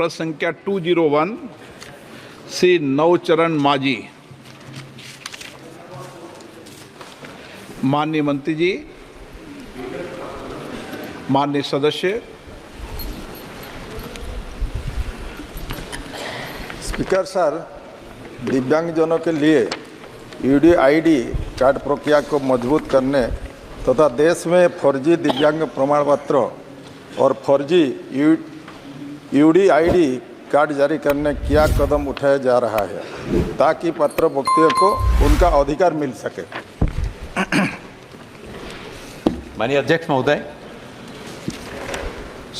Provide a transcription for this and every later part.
कागज संख्या 201 श्री नवचरण माझी। माननीय मंत्री जी, माननीय सदस्य, स्पीकर सर, दिव्यांगजनों के लिए यूडीआईडी कार्ड प्रक्रिया को मजबूत करने तथा देश में फर्जी दिव्यांग प्रमाण पत्र और फर्जी यूडीआईडी कार्ड जारी करने क्या कदम उठाया जा रहा है ताकि पात्र व्यक्तियों को उनका अधिकार मिल सके। माननीय अध्यक्ष महोदय,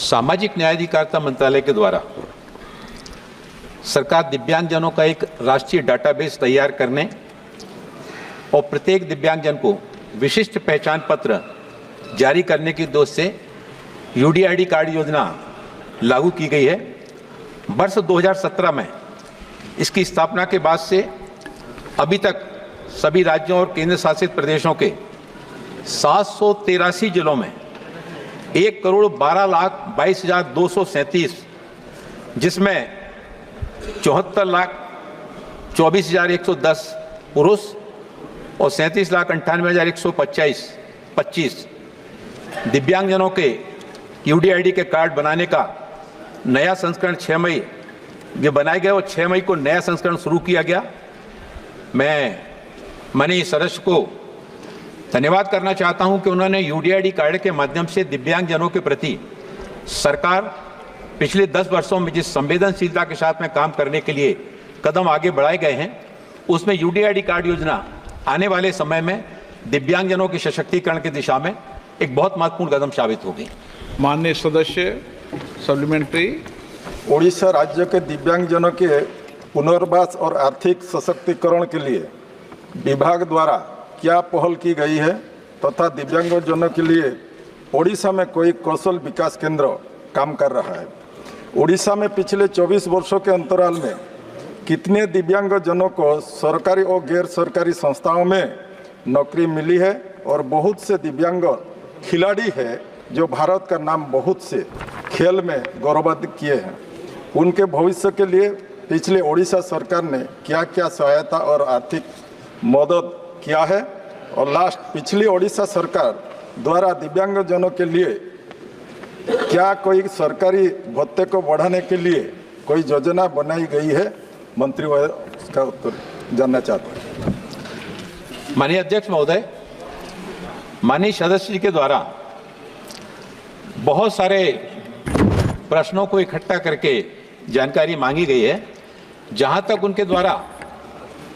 सामाजिक न्याय अधिकारिता मंत्रालय के द्वारा सरकार दिव्यांगजनों का एक राष्ट्रीय डाटाबेस तैयार करने और प्रत्येक दिव्यांगजन को विशिष्ट पहचान पत्र जारी करने के उद्देश्य से यूडीआईडी कार्ड योजना लागू की गई है। वर्ष 2017 में इसकी स्थापना के बाद से अभी तक सभी राज्यों और केंद्र शासित प्रदेशों के 783 जिलों में 1,12,22,237, जिसमें 74,24,110 पुरुष और 37,98,125 दिव्यांगजनों के यूडीआईडी के कार्ड बनाने का नया संस्करण 6 मई ये बनाए गए और 6 मई को नया संस्करण शुरू किया गया। मैं माननीय सदस्य को धन्यवाद करना चाहता हूं कि उन्होंने यूडीआईडी कार्ड के माध्यम से दिव्यांगजनों के प्रति सरकार पिछले 10 वर्षों में जिस संवेदनशीलता के साथ में काम करने के लिए कदम आगे बढ़ाए गए हैं, उसमें यूडीआईडी कार्ड योजना आने वाले समय में दिव्यांगजनों के सशक्तिकरण की दिशा में एक बहुत महत्वपूर्ण कदम साबित होगी। माननीय सदस्य सप्लीमेंट्री। ओडिशा राज्य के दिव्यांगजनों के पुनर्वास और आर्थिक सशक्तिकरण के लिए विभाग द्वारा क्या पहल की गई है तथा दिव्यांगजनों के लिए ओडिशा में कोई कौशल विकास केंद्र काम कर रहा है। ओडिशा में पिछले 24 वर्षों के अंतराल में कितने दिव्यांगजनों को सरकारी और गैर सरकारी संस्थाओं में नौकरी मिली है और बहुत से दिव्यांग खिलाड़ी हैं जो भारत का नाम बहुत से खेल में गौरवान्वित किए हैं। उनके भविष्य के लिए पिछले ओडिशा सरकार ने क्या क्या सहायता और आर्थिक मदद किया है और लास्ट पिछली ओडिशा सरकार द्वारा दिव्यांगजनों के लिए क्या कोई सरकारी भत्ते को बढ़ाने के लिए कोई योजना बनाई गई है? मंत्री उसका उत्तर जानना चाहता हूँ। माननीय अध्यक्ष महोदय, माननीय सदस्य जी के द्वारा बहुत सारे प्रश्नों को इकट्ठा करके जानकारी मांगी गई है। जहां तक उनके द्वारा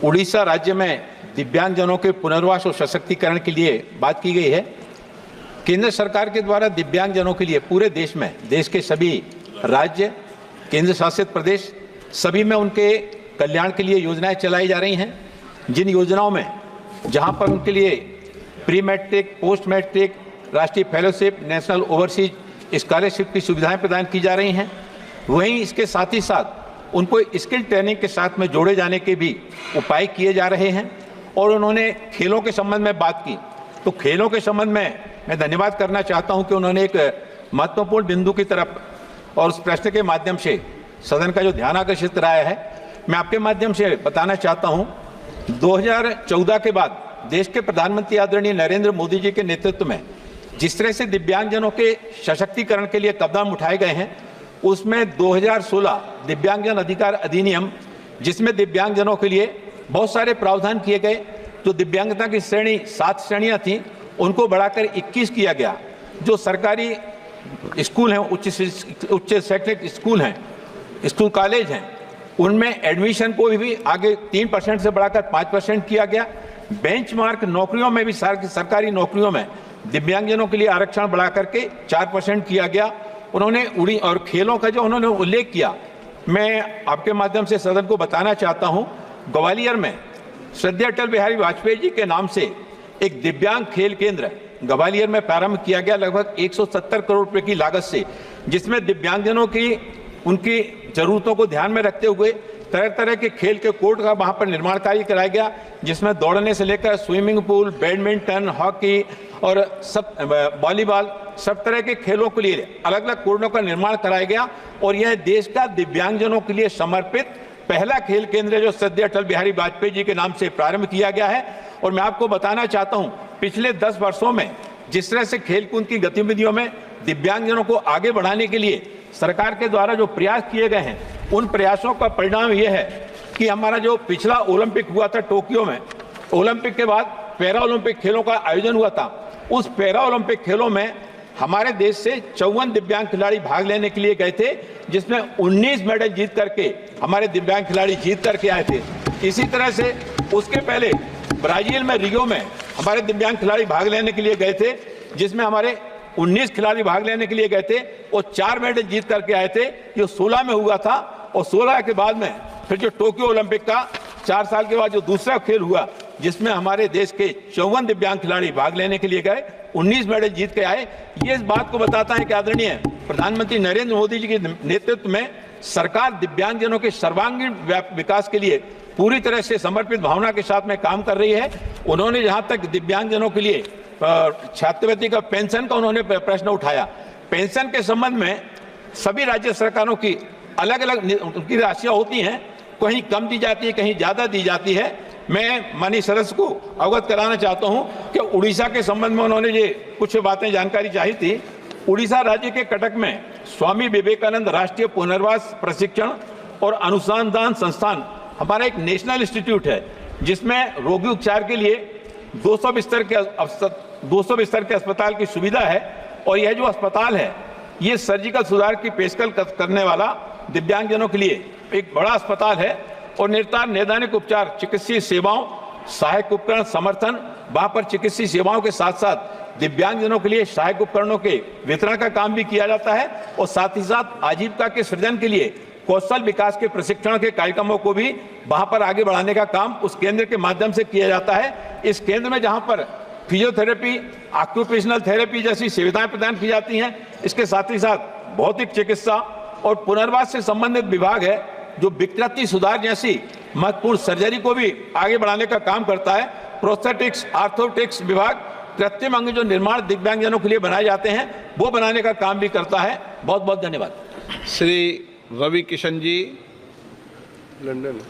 उड़ीसा राज्य में दिव्यांगजनों के पुनर्वास और सशक्तिकरण के लिए बात की गई है, केंद्र सरकार के द्वारा दिव्यांगजनों के लिए पूरे देश में, देश के सभी राज्य, केंद्र शासित प्रदेश सभी में उनके कल्याण के लिए योजनाएं चलाई जा रही हैं। जिन योजनाओं में जहां पर उनके लिए प्री मैट्रिक, पोस्ट मैट्रिक, राष्ट्रीय फेलोशिप, नेशनल ओवरसीज स्कॉलरशिप की सुविधाएं प्रदान की जा रही हैं, वहीं इसके साथ ही साथ उनको स्किल ट्रेनिंग के साथ में जोड़े जाने के भी उपाय किए जा रहे हैं। और उन्होंने खेलों के संबंध में बात की, तो खेलों के संबंध में मैं धन्यवाद करना चाहता हूं कि उन्होंने एक महत्वपूर्ण बिंदु की तरफ और उस प्रश्न के माध्यम से सदन का जो ध्यान आकर्षित रहा है, मैं आपके माध्यम से बताना चाहता हूं। 2014 के बाद देश के प्रधानमंत्री आदरणीय नरेंद्र मोदी जी के नेतृत्व में जिस तरह से दिव्यांगजनों के सशक्तिकरण के लिए कदम उठाए गए हैं, उसमें 2016 दिव्यांगजन अधिकार अधिनियम, जिसमें दिव्यांगजनों के लिए बहुत सारे प्रावधान किए गए। जो दिव्यांगता की श्रेणी 7 श्रेणियां थी, उनको बढ़ाकर 21 किया गया। जो सरकारी स्कूल हैं, उच्च शैक्षणिक स्कूल हैं, स्कूल कॉलेज हैं, उनमें एडमिशन को भी आगे 3% से बढ़ाकर 5% किया गया। बेंचमार्क नौकरियों में भी सरकारी नौकरियों में दिव्यांगजनों के लिए आरक्षण बढ़ा करके 4% किया गया। उन्होंने उड़ी और खेलों का जो उन्होंने उल्लेख किया, मैं आपके माध्यम से सदन को बताना चाहता हूं। ग्वालियर में श्रद्धेय अटल बिहारी वाजपेयी जी के नाम से एक दिव्यांग खेल केंद्र ग्वालियर में प्रारंभ किया गया, लगभग 170 करोड़ रुपए की लागत से, जिसमें दिव्यांगजनों की उनकी जरूरतों को ध्यान में रखते हुए तरह तरह के खेल के कोर्ट का वहां पर निर्माण कार्य कराया गया, जिसमें दौड़ने से लेकर स्विमिंग पूल, बैडमिंटन, हॉकी और सब वॉलीबॉल, सब तरह के खेलों के लिए अलग अलग कोर्टों का निर्माण कराया गया। और यह देश का दिव्यांगजनों के लिए समर्पित पहला खेल केंद्र है, जो सद्य अटल बिहारी वाजपेयी जी के नाम से प्रारंभ किया गया है। और मैं आपको बताना चाहता हूं, पिछले 10 वर्षों में जिस तरह से खेलकूद की गतिविधियों में दिव्यांगजनों को आगे बढ़ाने के लिए सरकार के द्वारा जो प्रयास किए गए हैं, उन प्रयासों का परिणाम यह है कि हमारा जो पिछला ओलंपिक हुआ था टोक्यो में, ओलंपिक के बाद पैरा ओलंपिक खेलों का आयोजन हुआ था। उस पैरा ओलंपिक खेलों में हमारे देश से 54 दिव्यांग खिलाड़ी भाग लेने के लिए गए थे, जिसमें 19 मेडल जीत करके हमारे दिव्यांग खिलाड़ी जीत करके आए थे। इसी तरह से उसके पहले ब्राजील में रियो में हमारे दिव्यांग खिलाड़ी भाग लेने के लिए गए थे, जिसमें हमारे 19 खिलाड़ी भाग लेने के लिए गए थे और 4 मेडल जीत करके आए थे, जो 16 में हुआ था। और 16 के बाद में फिर जो टोक्यो ओलंपिक का 4 साल के बाद जो दूसरा खेल हुआ, जिसमें हमारे देश के 54 दिव्यांग खिलाड़ी भाग लेने के लिए गए, 19 मेडल जीत के आए। ये इस बात को बताता है कि आदरणीय प्रधानमंत्री नरेंद्र मोदी जी के नेतृत्व में सरकार दिव्यांगजनों के सर्वांगीण विकास के लिए पूरी तरह से समर्पित भावना के साथ में काम कर रही है। उन्होंने जहां तक दिव्यांगजनों के लिए छात्रवृत्ति का पेंशन का उन्होंने प्रश्न उठाया, पेंशन के संबंध में सभी राज्य सरकारों की अलग अलग उनकी राशियां होती हैं, कहीं कम दी जाती है, कहीं ज्यादा दी जाती है। मैं माननीय सदस्य को अवगत कराना चाहता हूं कि उड़ीसा के संबंध में उन्होंने ये कुछ बातें जानकारी चाही थी। उड़ीसा राज्य के कटक में स्वामी विवेकानंद राष्ट्रीय पुनर्वास प्रशिक्षण और अनुसंधान संस्थान हमारा एक नेशनल इंस्टीट्यूट है, जिसमें रोगी उपचार के लिए 200 बिस्तर के अस्पताल की सुविधा है। और यह जो अस्पताल है, ये सर्जिकल सुधार की पेशकश करने वाला दिव्यांगजनों के लिए एक बड़ा अस्पताल है। और नैदानिक उपचार, चिकित्सीय सेवाओं, सहायक उपकरण समर्थन, वहां पर चिकित्सीय सेवाओं के साथ साथ दिव्यांगजनों के लिए सहायक उपकरणों के वितरण का काम भी किया जाता है। और साथ ही साथ आजीविका के सृजन के लिए कौशल विकास के प्रशिक्षण के कार्यक्रमों को भी वहां पर आगे बढ़ाने का काम उस केंद्र के माध्यम से किया जाता है। इस केंद्र में जहां पर फिजियोथेरेपी, ऑक्यूपेशनल थेरेपी जैसी सुविधाएं प्रदान की जाती हैं, इसके साथ ही साथ भौतिक चिकित्सा और पुनर्वास से संबंधित विभाग है, जो विकृति सुधार जैसी महत्वपूर्ण सर्जरी को भी आगे बढ़ाने का काम करता है। प्रोस्थेटिक्स, आर्थोटिक्स विभाग कृत्रिम अंग जो निर्माण दिव्यांगजनों के लिए बनाए जाते हैं, वो बनाने का काम भी करता है। बहुत बहुत धन्यवाद। श्री रवि किशन जी, लंदन।